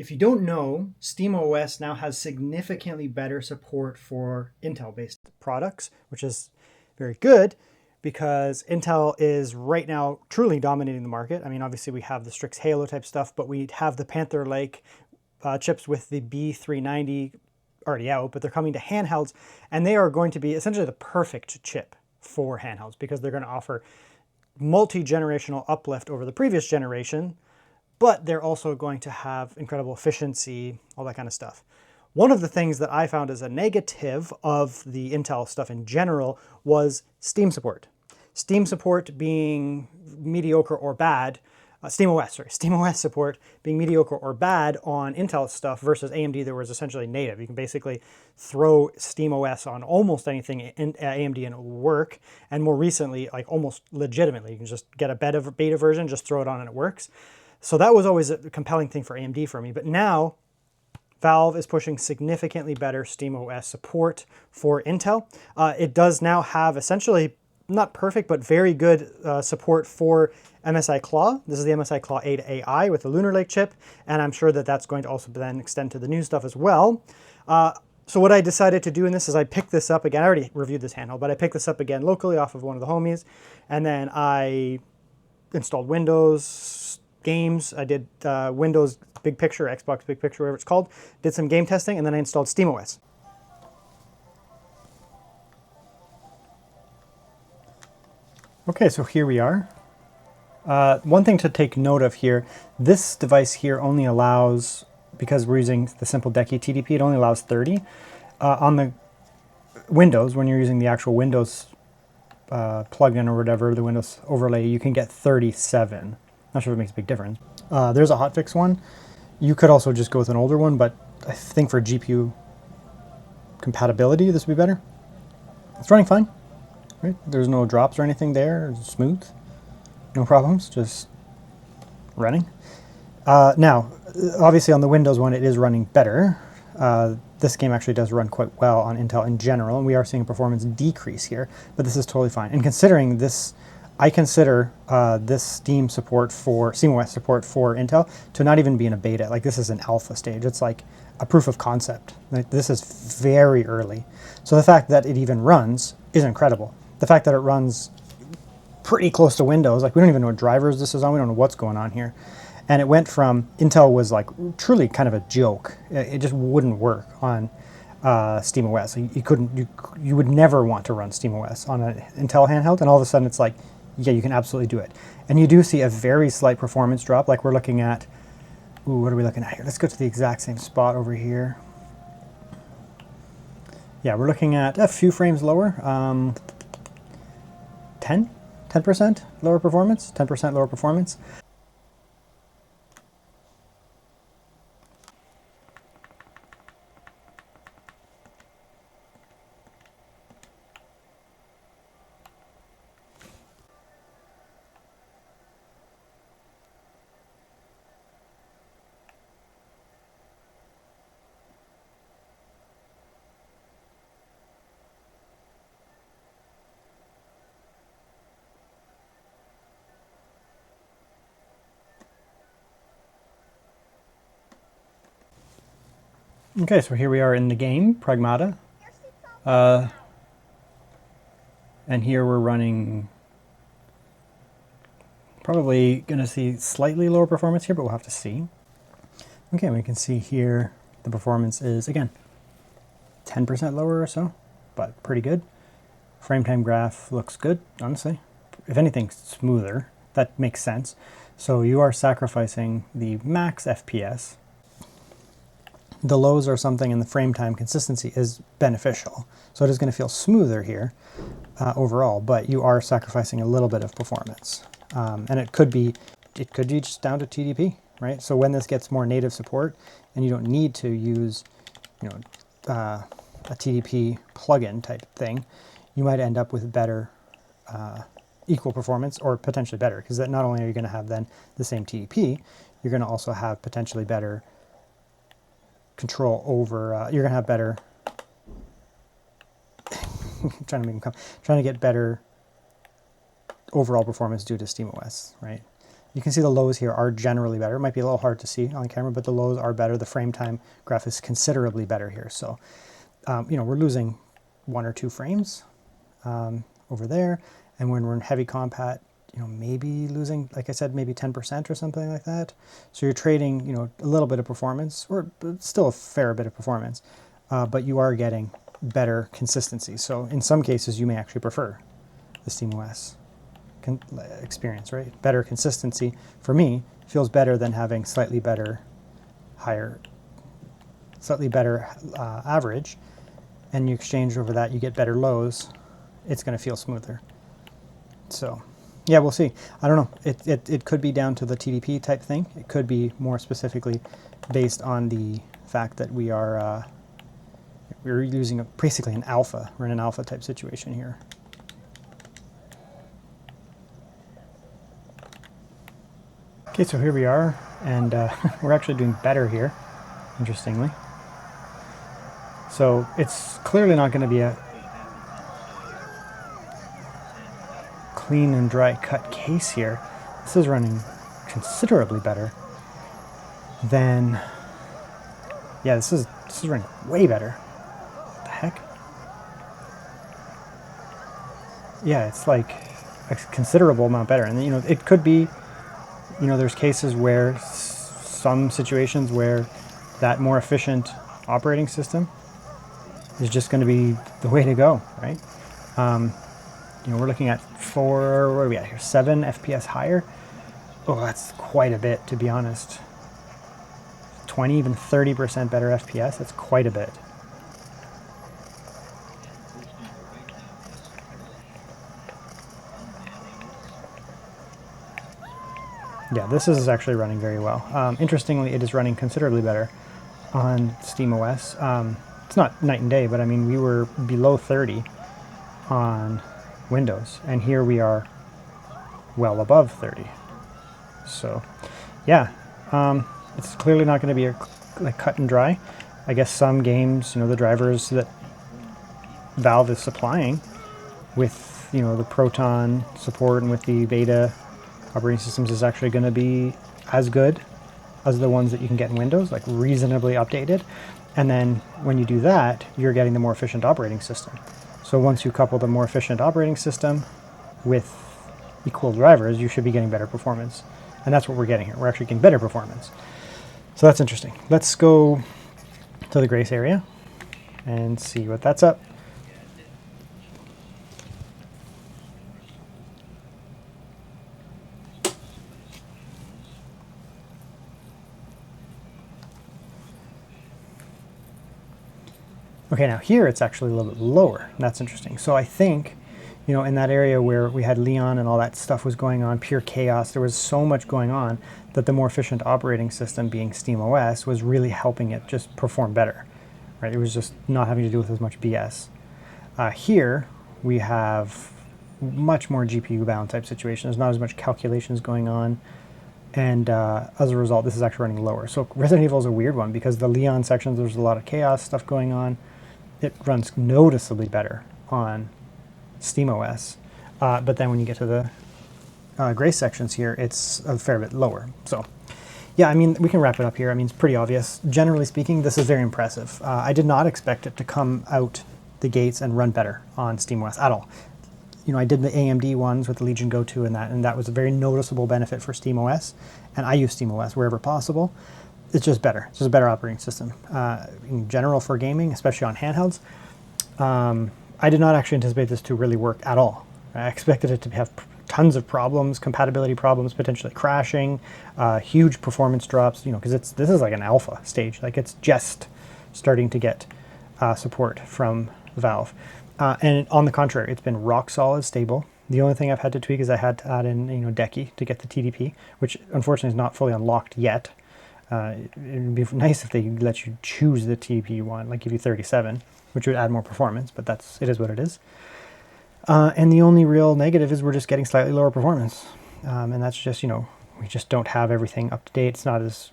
If you don't know, SteamOS now has significantly better support for Intel-based products, which is very good because Intel is right now truly dominating the market. I mean, obviously we have the Strix Halo type stuff, but we have the Panther Lake chips with the B390 already out, but they're coming to handhelds, and they are going to be essentially the perfect chip for handhelds because they're going to offer multi-generational uplift over the previous generation, but they're also going to have incredible efficiency, all that kind of stuff. One of the things that I found as a negative of the Intel stuff in general was Steam support. Steam support being mediocre or bad, SteamOS support being mediocre or bad on Intel stuff versus AMD that was essentially native. You can basically throw SteamOS on almost anything in AMD and it will work. And more recently, like almost legitimately, you can just get a beta version, just throw it on and it works. So that was always a compelling thing for AMD for me. But now Valve is pushing significantly better SteamOS support for Intel. It does now have essentially not perfect, but very good support for MSI Claw. This is the MSI Claw 8 AI with the Lunar Lake chip, and I'm sure that that's going to also then extend to the new stuff as well. So what I decided to do in this is I picked this up again. I already reviewed this handheld, but I picked this up again locally off of one of the homies, and then I installed Windows games. I did Windows Big Picture, Xbox Big Picture, whatever it's called. Did some game testing, and then I installed SteamOS. Okay, so here we are. One thing to take note of here, this device here only allows, because we're using the simple Decky TDP, it only allows 30. On the Windows, when you're using the actual Windows plugin or whatever, the Windows overlay, you can get 37. Not sure if it makes a big difference. There's a hotfix one. You could also just go with an older one, but I think for GPU compatibility, this would be better. It's running fine. Right? There's no drops or anything there. It's smooth. No problems. Just running. Now, obviously on the Windows one, it is running better. This game actually does run quite well on Intel in general, and we are seeing a performance decrease here, but this is totally fine. And considering this, I consider this Steam support for, SteamOS support for Intel to not even be in a beta. Like, this is an alpha stage. It's like a proof of concept. Like, this is very early. So the fact that it even runs is incredible. The fact that it runs pretty close to Windows, like we don't even know what drivers this is on, we don't know what's going on here. And it went from, Intel was like truly kind of a joke. It just wouldn't work on SteamOS. You would never want to run SteamOS on an Intel handheld, and all of a sudden it's like, yeah, you can absolutely do it. And you do see a very slight performance drop, like we're looking at, what are we looking at here? Let's go to the exact same spot over here. Yeah, we're looking at a few frames lower, 10% lower performance, 10% lower performance. Okay, so here we are in the game, Pragmata. And here we're running, probably going to see slightly lower performance here, but we'll have to see. Okay, we can see here the performance is, again, 10% lower or so, but pretty good. Frame time graph looks good, honestly. If anything, smoother. That makes sense. So you are sacrificing the max FPS. The lows are something, and the frame time consistency is beneficial. So it is going to feel smoother here overall, but you are sacrificing a little bit of performance. And it could be just down to TDP, right? So when this gets more native support and you don't need to use, a TDP plugin type thing, you might end up with better equal performance, or potentially better, because that not only are you going to have then the same TDP, you're going to also have potentially better control over, you're going to have better, trying to get better overall performance due to SteamOS, right? You can see the lows here are generally better. It might be a little hard to see on camera, but the lows are better. The frame time graph is considerably better here. So, you know, we're losing 1 or 2 frames over there. And when we're in heavy compat, you know, maybe losing, like I said, maybe 10% or something like that. So you're trading, you know, a little bit of performance, or still a fair bit of performance, but you are getting better consistency. So in some cases, you may actually prefer the SteamOS experience, right? Better consistency for me feels better than having slightly better average, and you exchange over that, you get better lows. It's going to feel smoother. So yeah, we'll see. I don't know. It could be down to the TDP type thing. It could be more specifically based on the fact that we're using basically an alpha. We're in an alpha type situation here. Okay, so here we are, and we're actually doing better here, interestingly. So it's clearly not going to be a clean and dry cut case here. This is running considerably better than, yeah, this is running way better. What the heck? Yeah, it's like a considerable amount better. And you know, it could be, you know, there's cases where some situations where that more efficient operating system is just going to be the way to go, right? You know, we're looking at what are we at here? 7 FPS higher. Oh, that's quite a bit, to be honest. 20, even 30% better FPS. That's quite a bit. Yeah, this is actually running very well. Interestingly, it is running considerably better on SteamOS. It's not night and day, but I mean, we were below 30 on Windows, and here we are well above 30. So yeah, it's clearly not going to be like cut and dry. I guess some games, you know, the drivers that Valve is supplying with, you know, the Proton support and with the beta operating systems is actually going to be as good as the ones that you can get in Windows, like reasonably updated. And then when you do that, you're getting the more efficient operating system. So once you couple the more efficient operating system with equal drivers, you should be getting better performance. And that's what we're getting here. We're actually getting better performance. So that's interesting. Let's go to the Grace area and see what that's up. Okay, now here it's actually a little bit lower. That's interesting. So I think, you know, in that area where we had Leon and all that stuff was going on, pure chaos, there was so much going on that the more efficient operating system, being SteamOS, was really helping it just perform better, right? It was just not having to do with as much BS. Here we have much more GPU-bound type situation. There's not as much calculations going on, and as a result, this is actually running lower. So Resident Evil is a weird one because the Leon sections, there's a lot of chaos stuff going on. It runs noticeably better on SteamOS, but then when you get to the Grace sections here, it's a fair bit lower. So yeah, I mean, we can wrap it up here. I mean, it's pretty obvious. Generally speaking, this is very impressive. I did not expect it to come out the gates and run better on SteamOS at all. You know, I did the AMD ones with the Legion Go 2 and that was a very noticeable benefit for SteamOS, and I use SteamOS wherever possible. It's just better. It's just a better operating system. In general for gaming, especially on handhelds, I did not actually anticipate this to really work at all. I expected it to have tons of problems, compatibility problems, potentially crashing, huge performance drops, you know, because this is like an alpha stage. Like it's just starting to get support from Valve. And on the contrary, it's been rock solid, stable. The only thing I've had to tweak is I had to add in, you know, Decky to get the TDP, which unfortunately is not fully unlocked yet. It would be nice if they let you choose the TDP you want, like give you 37, which would add more performance, but it is what it is. And the only real negative is we're just getting slightly lower performance. And that's just, you know, we just don't have everything up to date. It's not as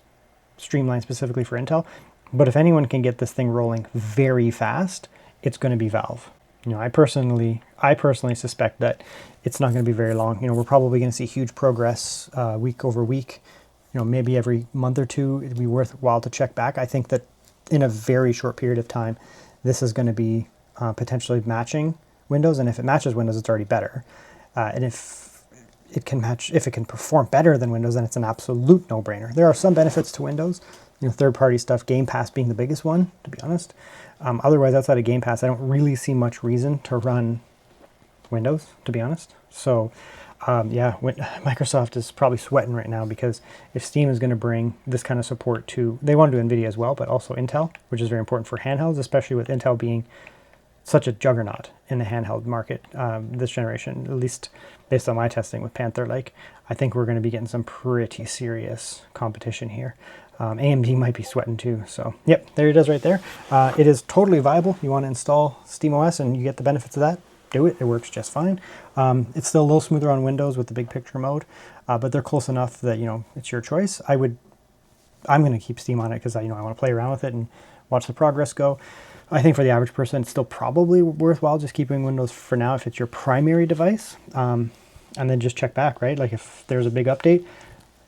streamlined specifically for Intel. But if anyone can get this thing rolling very fast, it's going to be Valve. You know, I personally suspect that it's not going to be very long. You know, we're probably going to see huge progress week over week. You know, maybe every month or two, it'd be worthwhile to check back. I think that in a very short period of time, this is going to be potentially matching Windows, and if it matches Windows, it's already better. And if it can perform better than Windows, then it's an absolute no-brainer. There are some benefits to Windows, you know, third-party stuff, Game Pass being the biggest one, to be honest. Otherwise, outside of Game Pass, I don't really see much reason to run Windows, to be honest. So, yeah, Microsoft is probably sweating right now, because if Steam is going to bring this kind of support to, they want to do NVIDIA as well, but also Intel, which is very important for handhelds, especially with Intel being such a juggernaut in the handheld market this generation, at least based on my testing with Panther Lake. I think we're going to be getting some pretty serious competition here. AMD might be sweating too. So, yep, there it is right there. It is totally viable. You want to install SteamOS and you get the benefits of that, do it. It works just fine. It's still a little smoother on Windows with the big picture mode, but they're close enough that, you know, it's your choice. I'm going to keep Steam on it because I want to play around with it and watch the progress go. I think for the average person, it's still probably worthwhile just keeping Windows for now if it's your primary device, and then just check back, right? Like if there's a big update,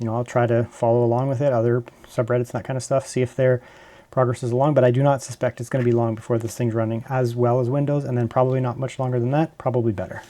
you know, I'll try to follow along with it, other subreddits and that kind of stuff, see if their progress is along, but I do not suspect it's going to be long before this thing's running as well as Windows, and then probably not much longer than that, probably better.